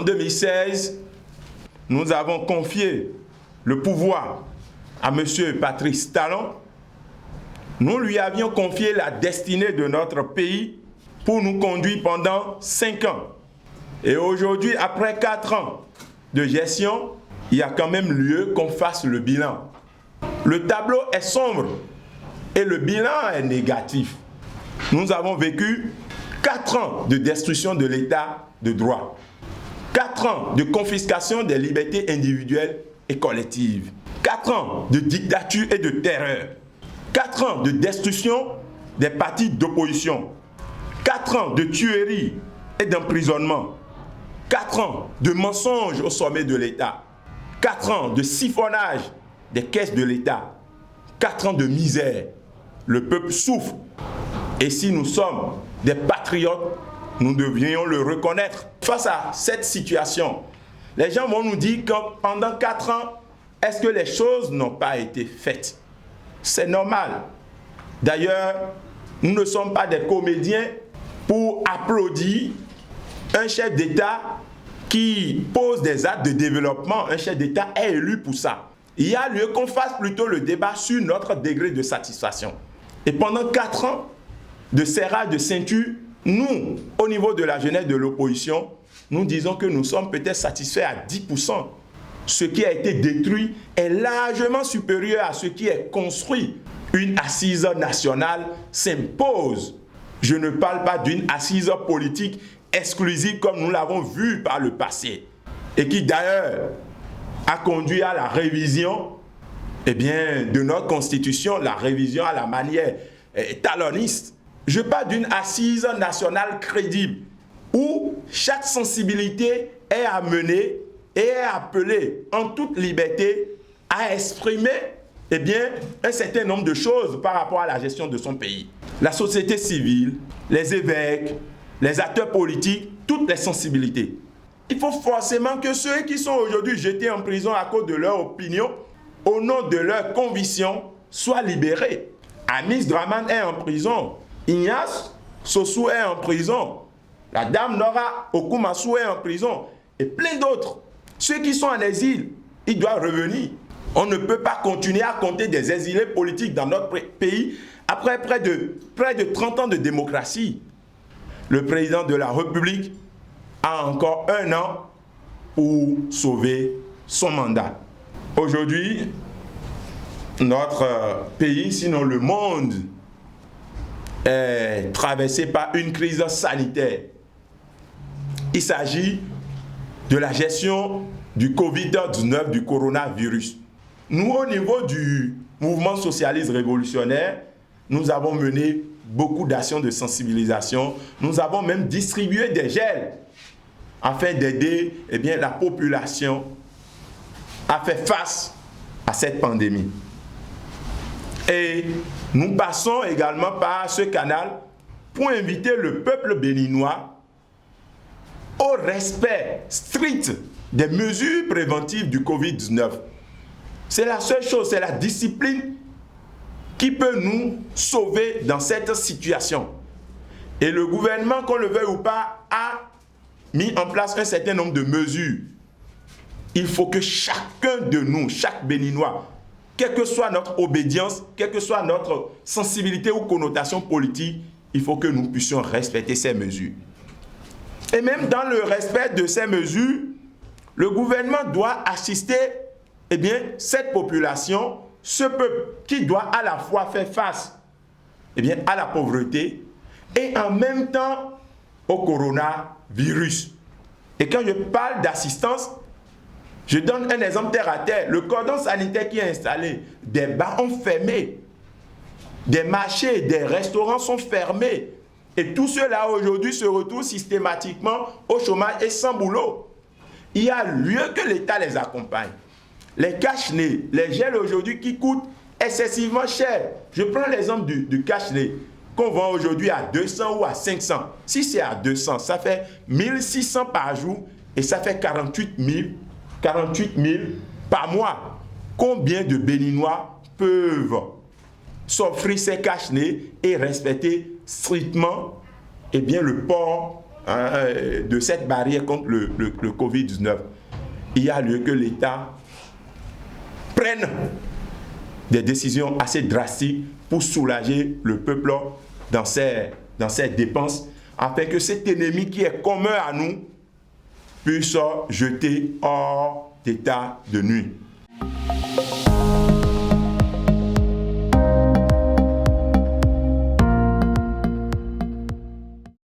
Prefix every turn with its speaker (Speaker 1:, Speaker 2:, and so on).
Speaker 1: 2016, nous avons confié le pouvoir à M. Patrice Talon. Nous lui avions confié la destinée de notre pays pour nous conduire pendant 5 ans. Et aujourd'hui, après 4 ans de gestion, il y a quand même lieu qu'on fasse le bilan. Le tableau est sombre et le bilan est négatif. Nous avons vécu 4 ans de destruction de l'état de droit, 4 ans de confiscation des libertés individuelles et collectives, 4 ans de dictature et de terreur, 4 ans de destruction des partis d'opposition, 4 ans de tuerie et d'emprisonnement, 4 ans de mensonges au sommet de l'État, 4 ans de siphonnage des caisses de l'État, 4 ans de misère. Le peuple souffre. Et si nous sommes des patriotes, nous devrions le reconnaître. Face à cette situation, les gens vont nous dire que pendant 4 ans, est-ce que les choses n'ont pas été faites? C'est normal. D'ailleurs, nous ne sommes pas des comédiens pour applaudir un chef d'État qui pose des actes de développement. Un chef d'État est élu pour ça. Il y a lieu qu'on fasse plutôt le débat sur notre degré de satisfaction. Et pendant 4 ans de serrage de ceinture, nous, au niveau de la jeunesse de l'opposition, nous disons que nous sommes peut-être satisfaits à 10%. Ce qui a été détruit est largement supérieur à ce qui est construit. Une assise nationale s'impose. Je ne parle pas d'une assise politique exclusive comme nous l'avons vu par le passé. Et qui d'ailleurs a conduit à la révision de notre constitution, la révision à la manière taloniste. Je parle d'une assise nationale crédible où chaque sensibilité est amenée et est appelée en toute liberté à exprimer un certain nombre de choses par rapport à la gestion de son pays. La société civile, les évêques, les acteurs politiques, toutes les sensibilités. Il faut forcément que ceux qui sont aujourd'hui jetés en prison à cause de leur opinion, au nom de leurs convictions, soient libérés. Amis Draman est en prison. Ignace Sossou est en prison. La dame Nora Okumasu est en prison. Et plein d'autres. Ceux qui sont en exil, ils doivent revenir. On ne peut pas continuer à compter des exilés politiques dans notre pays après près de 30 ans de démocratie. Le président de la République a encore 1 an pour sauver son mandat. Aujourd'hui, notre pays, sinon le monde, est traversé par une crise sanitaire. Il s'agit de la gestion du Covid-19, du coronavirus. Nous, au niveau du mouvement socialiste révolutionnaire, nous avons mené beaucoup d'actions de sensibilisation. Nous avons même distribué des gels afin d'aider la population à faire face à cette pandémie. Et nous passons également par ce canal pour inviter le peuple béninois au respect strict des mesures préventives du Covid-19. C'est la seule chose, c'est la discipline qui peut nous sauver dans cette situation. Et le gouvernement, qu'on le veuille ou pas, a mis en place un certain nombre de mesures. Il faut que chacun de nous, chaque Béninois, quelle que soit notre obédience, quelle que soit notre sensibilité ou connotation politique, il faut que nous puissions respecter ces mesures. Et même dans le respect de ces mesures, le gouvernement doit assister cette population, ce peuple qui doit à la fois faire face à la pauvreté et en même temps au coronavirus. Et quand je parle d'assistance, je donne un exemple terre à terre. Le cordon sanitaire qui est installé, des bars ont fermé, des marchés, des restaurants sont fermés. Et tous ceux-là aujourd'hui se retrouvent systématiquement au chômage et sans boulot. Il y a lieu que l'État les accompagne. Les cache-nez, les gels aujourd'hui qui coûtent excessivement cher. Je prends l'exemple du cache-nez qu'on vend aujourd'hui à 200 ou à 500. Si c'est à 200, ça fait 1600 par jour et ça fait 48 000 par mois. Combien de Béninois peuvent s'offrir ces cache-nez et respecter strictement le port de cette barrière contre le Covid-19, il y a lieu que l'État prenne des décisions assez drastiques pour soulager le peuple dans ses dépenses, afin que cet ennemi qui est commun à nous puisse jeter hors d'état de nuit.